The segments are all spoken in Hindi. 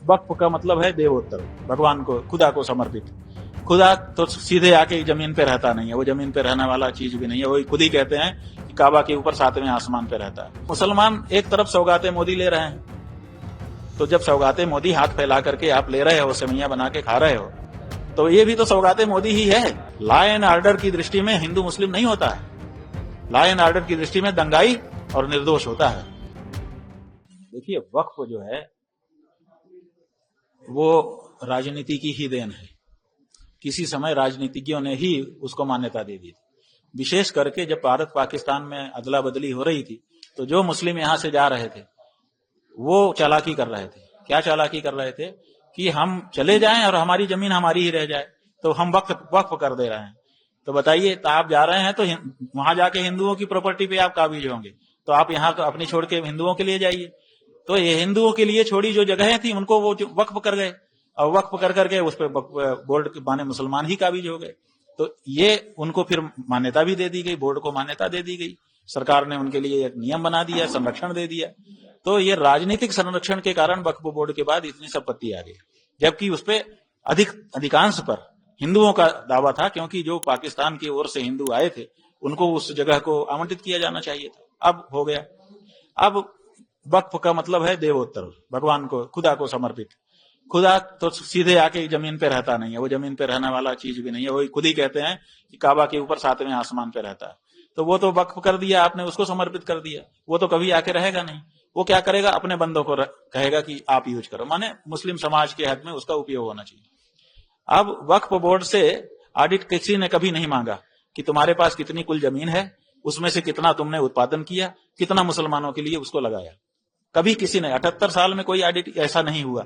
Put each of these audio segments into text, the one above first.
वक्फ का मतलब है देवोत्तर, भगवान को, खुदा को समर्पित। खुदा तो सीधे आके जमीन पे रहता नहीं है, वो जमीन पे रहने वाला चीज भी नहीं है। वो खुद ही कहते हैं कि काबा के ऊपर 7वें आसमान पे रहता है। मुसलमान एक तरफ सौगाते मोदी ले रहे हैं, तो जब सौगाते मोदी हाथ फैला करके आप ले रहे हो, सेवैयां बना के खा रहे हो, तो ये भी तो सौगाते मोदी ही है। लॉ एंड ऑर्डर की दृष्टि में हिंदू मुस्लिम नहीं होता है, लॉ एंड ऑर्डर की दृष्टि में दंगाई और निर्दोष होता है। देखिए, वक्फ जो है वो राजनीति की ही देन है। किसी समय राजनीतिज्ञों ने ही उसको मान्यता दे दी थी। विशेष करके जब भारत पाकिस्तान में अदला बदली हो रही थी, तो जो मुस्लिम यहां से जा रहे थे वो चालाकी कर रहे थे। क्या चालाकी कर रहे थे कि हम चले जाएं और हमारी जमीन हमारी ही रह जाए, तो हम वक्फ कर दे रहे हैं। तो बताइए, तो आप जा रहे हैं तो वहां जाके हिंदुओं की प्रॉपर्टी पे आप काबिज होंगे, तो आप यहाँ तो अपनी छोड़ के हिंदुओं के लिए जाइए। तो ये हिंदुओं के लिए छोड़ी जो जगहें थी उनको वो वक्फ कर गए, और वक्फ कर करके उस पर बोर्ड के माने मुसलमान ही काबिज हो गए। तो ये उनको फिर मान्यता भी दे दी गई, बोर्ड को मान्यता दे दी गई, सरकार ने उनके लिए एक नियम बना दिया, संरक्षण दे दिया। तो ये राजनीतिक संरक्षण के कारण वक्फ बोर्ड के बाद इतनी संपत्ति आ गई, जबकि उसपे अधिकांश पर हिंदुओं का दावा था, क्योंकि जो पाकिस्तान की ओर से हिंदू आए थे उनको उस जगह को आवंटित किया जाना चाहिए था। अब हो गया। अब वक्फ का मतलब है देवोत्तर, भगवान को, खुदा को समर्पित। खुदा तो सीधे आके जमीन पे रहता नहीं है, वो जमीन पे रहने वाला चीज भी नहीं है। वो खुद ही कहते हैं कि काबा के ऊपर 7वें आसमान पे रहता है। तो वो तो वक्फ कर दिया आपने, उसको समर्पित कर दिया, वो तो कभी आके रहेगा नहीं। वो क्या करेगा, अपने बंदों को कहेगा कि आप यूज करो, माने मुस्लिम समाज के हक में उसका उपयोग होना चाहिए। अब वक्फ बोर्ड से ऑडिट किसी ने कभी नहीं मांगा कि तुम्हारे पास कितनी कुल जमीन है, उसमें से कितना तुमने उत्पादन किया, कितना मुसलमानों के लिए उसको लगाया। कभी किसी ने 78 साल में कोई ऑडिट ऐसा नहीं हुआ।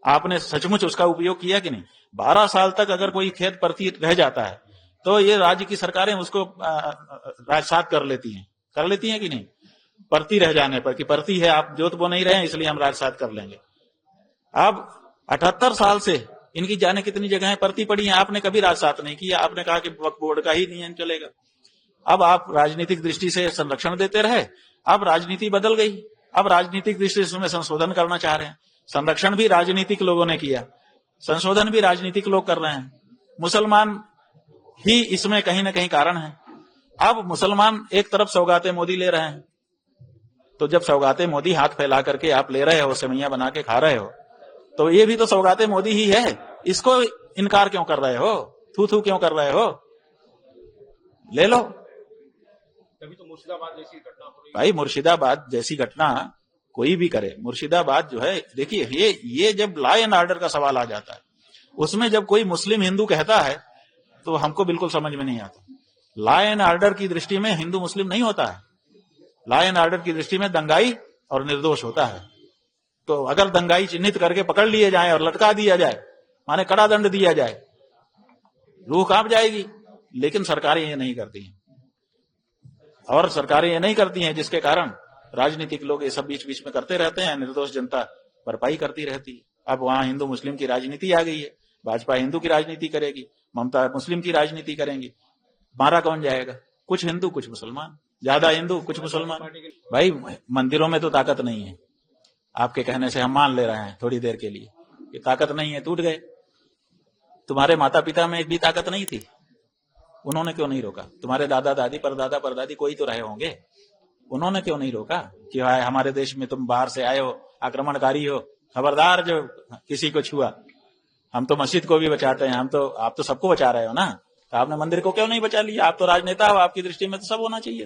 आपने सचमुच उसका उपयोग किया कि नहीं? 12 साल तक अगर कोई खेत परती रह जाता है तो ये राज्य की सरकारें उसको राजसात कर लेती हैं कि नहीं? परती रह जाने पर कि परती है, आप जोत बो नहीं रहे हैं इसलिए हम राजसात कर लेंगे। अब 78 साल से इनकी जाने कितनी जगह परती पड़ी हैं, आपने कभी राजसात नहीं किया। आपने कहा कि वक्फ बोर्ड का ही नियम चलेगा। अब आप राजनीतिक दृष्टि से संरक्षण देते रहे, अब राजनीति बदल गई, अब राजनीतिक दृष्टि से उसमें संशोधन करना चाह रहे हैं। संरक्षण भी राजनीतिक लोगों ने किया, संशोधन भी राजनीतिक लोग कर रहे हैं। मुसलमान ही इसमें कहीं ना कहीं कारण है। अब मुसलमान एक तरफ सौगाते मोदी ले रहे हैं, तो जब सौगाते मोदी हाथ फैला करके आप ले रहे हो, सेवैयां बना के खा रहे हो, तो ये भी तो सौगाते मोदी ही है। इसको इनकार क्यों कर रहे हो, थू थू क्यों कर रहे हो? ले लो। तभी तो मुर्शिदाबाद जैसी घटना हो रही है। भाई, मुर्शिदाबाद जैसी घटना कोई भी करे, मुर्शिदाबाद जो है, देखिए ये जब लॉ एंड ऑर्डर का सवाल आ जाता है, उसमें जब कोई मुस्लिम हिंदू कहता है तो हमको बिल्कुल समझ में नहीं आता। लॉ एंड ऑर्डर की दृष्टि में हिंदू मुस्लिम नहीं होता है, लॉ एंड ऑर्डर की दृष्टि में दंगाई और निर्दोष होता है। तो अगर दंगाई चिन्हित करके पकड़ लिए जाए और लटका दिया जाए, माने कड़ा दंड दिया जाए, रूह कांप जाएगी। लेकिन सरकारें ये नहीं करती हैं, और सरकारें ये नहीं करती हैं जिसके कारण राजनीतिक लोग ये सब बीच बीच में करते रहते हैं, निर्दोष जनता भरपाई करती रहती है। अब वहां हिंदू मुस्लिम की राजनीति आ गई है, भाजपा हिंदू की राजनीति करेगी, ममता मुस्लिम की राजनीति करेंगी। मारा कौन जाएगा? कुछ हिंदू कुछ मुसलमान, ज्यादा हिंदू कुछ मुसलमान। भाई, मंदिरों में तो ताकत नहीं है, आपके कहने से हम मान ले रहे हैं थोड़ी देर के लिए कि ताकत नहीं है, टूट गए। तुम्हारे माता पिता में भी ताकत नहीं थी, उन्होंने क्यों नहीं रोका? तुम्हारे दादा दादी परदादा परदादी कोई तो रहे होंगे, उन्होंने क्यों नहीं रोका कि हमारे देश में तुम बाहर से आए हो, आक्रमणकारी हो, खबरदार जो किसी को छुआ। हम तो मस्जिद को भी बचाते हैं, आप तो सबको बचा रहे हो ना, तो आपने मंदिर को क्यों नहीं बचा लिया? आप तो राजनेता हो, आपकी दृष्टि में तो सब होना चाहिए।